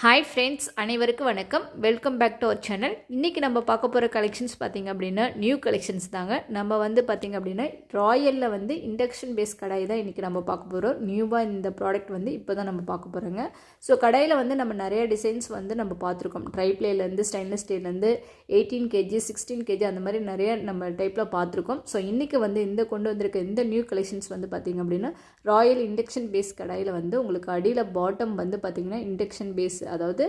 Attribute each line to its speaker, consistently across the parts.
Speaker 1: Hi friends, அனைவருக்கும் வணக்கம். Welcome back to our channel. இன்றைக்கி நம்ம பார்க்க போகிற கலெக்ஷன்ஸ் பார்த்திங்க அப்படின்னா நியூ கலெக்ஷன்ஸ் தாங்க. நம்ம பார்த்திங்க அப்படின்னா ராயலில் இண்டக்ஷன் பேஸ் கடாய் தான் இன்றைக்கி நம்ம பார்க்க போகிறோம். நியூவாக இந்த ப்ராடக்ட் இப்போ தான் நம்ம பார்க்க போகிறோங்க. ஸோ கடாயில் நம்ம நிறைய டிசைன்ஸ் நம்ம பார்த்துருக்கோம். ட்ரைப்ளேலேருந்து ஸ்டெயின்லெஸ் ஸ்டீல்லேருந்து 18 kg 16 kg அந்த மாதிரி நிறைய நம்ம டைப்பில் பார்த்துருக்கோம். ஸோ இன்றைக்கி இந்த கொண்டு வந்திருக்க இந்த நியூ கலெக்ஷன்ஸ் பார்த்திங்க அப்படின்னா ராயல் இண்டக்ஷன் பேஸ் கடாயில் உங்களுக்கு அடியில் பாட்டம் பார்த்திங்கன்னா இண்டக்ஷன் பேஸ், அதாவது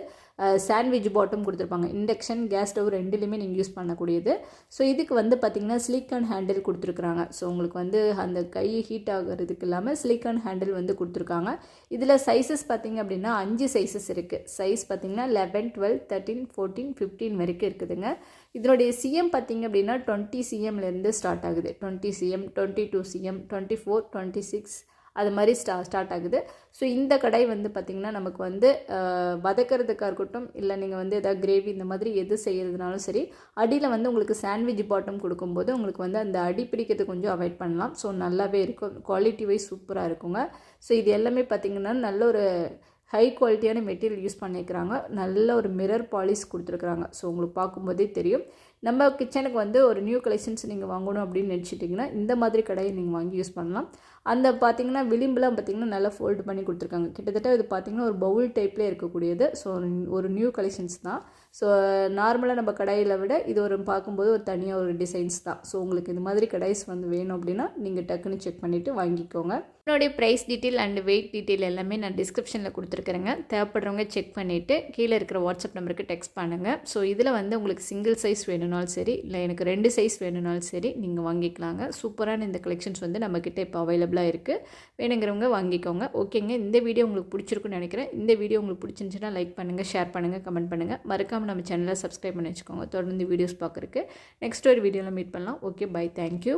Speaker 1: சாண்ட்விச் பாட்டம் கொடுத்துருப்பாங்க. இண்டக்ஷன் கேஸ் ஸ்டவ் ரெண்டுலேயுமே நீங்கள் யூஸ் பண்ணக்கூடியது. ஸோ இதுக்கு பார்த்திங்கன்னா சிலிக்கான் ஹேண்டில் கொடுத்துருக்குறாங்க. ஸோ உங்களுக்கு அந்த கை ஹீட் ஆகிறதுக்கு இல்லாமல் சிலிக்கான் ஹேண்டில் கொடுத்துருக்காங்க. இதில் சைஸஸ் பார்த்திங்க அப்படின்னா 5 சைஸஸ் இருக்குது. சைஸ் பார்த்திங்கன்னா 11, 12, 13, 14, 15 வரைக்கும் இருக்குதுங்க. இதனுடைய சிஎம் பார்த்திங்க அப்படின்னா 20 cmலேருந்து ஸ்டார்ட் ஆகுது. 20 cm, 22 cm, 24, 26 அது மாதிரி ஸ்டார்ட் ஆகுது. ஸோ இந்த கடாய் பார்த்திங்கன்னா நமக்கு வதக்கிறதுக்காக இருக்கட்டும், இல்லை நீங்கள் எதாவது கிரேவி இந்த மாதிரி எது செய்கிறதுனாலும் சரி, அடியில் உங்களுக்கு சாண்ட்விச் பாட்டம் கொடுக்கும்போது உங்களுக்கு அந்த அடி பிடிக்கிறது கொஞ்சம் அவாய்ட் பண்ணலாம். ஸோ நல்லாவே இருக்கும், குவாலிட்டி வைஸ் சூப்பராக இருக்குங்க. ஸோ இது எல்லாமே பார்த்திங்கன்னா நல்ல ஒரு ஹை குவாலிட்டியான மெட்டீரியல் யூஸ் பண்ணியிருக்கிறாங்க. நல்ல ஒரு மிரர் பாலிஷ் கொடுத்துருக்குறாங்க. ஸோ உங்களுக்கு பார்க்கும்போதே தெரியும். நம்ம கிச்சனுக்கு ஒரு நியூ கலெக்ஷன்ஸ் நீங்கள் வாங்கணும் அப்படின்னு நினச்சிட்டிங்கன்னா இந்த மாதிரி கடையை நீங்கள் வாங்கி யூஸ் பண்ணலாம். பார்த்திங்கன்னா விளிம்புலாம் பார்த்திங்கன்னா நல்லா ஃபோல்டு பண்ணி கொடுத்துருக்காங்க. கிட்டத்தட்ட இது பார்த்திங்கன்னா ஒரு பவுல் டைப்லேயே இருக்கக்கூடியது. ஸோ ஒரு நியூ கலெக்ஷன்ஸ் தான். ஸோ நார்மலாக நம்ம கடையில் விட இது பார்க்கும்போது ஒரு தனியாக ஒரு டிசைன்ஸ் தான். ஸோ உங்களுக்கு இந்த மாதிரி கடைஸ் வேணும் அப்படின்னா நீங்கள் டக்குன்னு செக் பண்ணிவிட்டு வாங்கிக்கோங்க. என்னுடைய price detail and weight detail எல்லாமே நான் டிஸ்கிரிப்ஷனில் கொடுத்துருக்குறேங்க. தேவைப்படுறவங்க செக் பண்ணிவிட்டு கீழே இருக்கிற வாட்ஸ்அப் நம்பருக்கு டெக்ஸ்ட் பண்ணுங்கள். ஸோ இதில் உங்களுக்கு சிங்கிள் சைஸ் வேணும்னாலும் சரி, இல்லை எனக்கு 2 சைஸ் வேணும்னாலும் சரி நீங்கள் வாங்கிக்கலாங்க. சூப்பரான இந்த கலெக்ஷன்ஸ் நம்மக்கிட்ட இப்போ அவைலபிளாக இருக்குது. வேணுங்கிறவங்க வாங்கிக்கோங்க. ஓகேங்க, இந்த வீடியோ உங்களுக்கு பிடிச்சிருக்குன்னு நினைக்கிறேன். இந்த வீடியோ உங்களுக்கு பிடிச்சிருந்துச்சுன்னா லைக் பண்ணுங்கள், ஷேர் பண்ணுங்கள், கமெண்ட் பண்ணுங்கள். மறக்காமல் நம்ம சேனலை சப்ஸ்கிரைப் பண்ணி வச்சுக்கோங்க தொடர்ந்து வீடியோஸ் பார்க்குறதுக்கு. நெக்ஸ்ட் ஒரு வீடியோவில் மீட் பண்ணலாம். Okay, bye, thank you.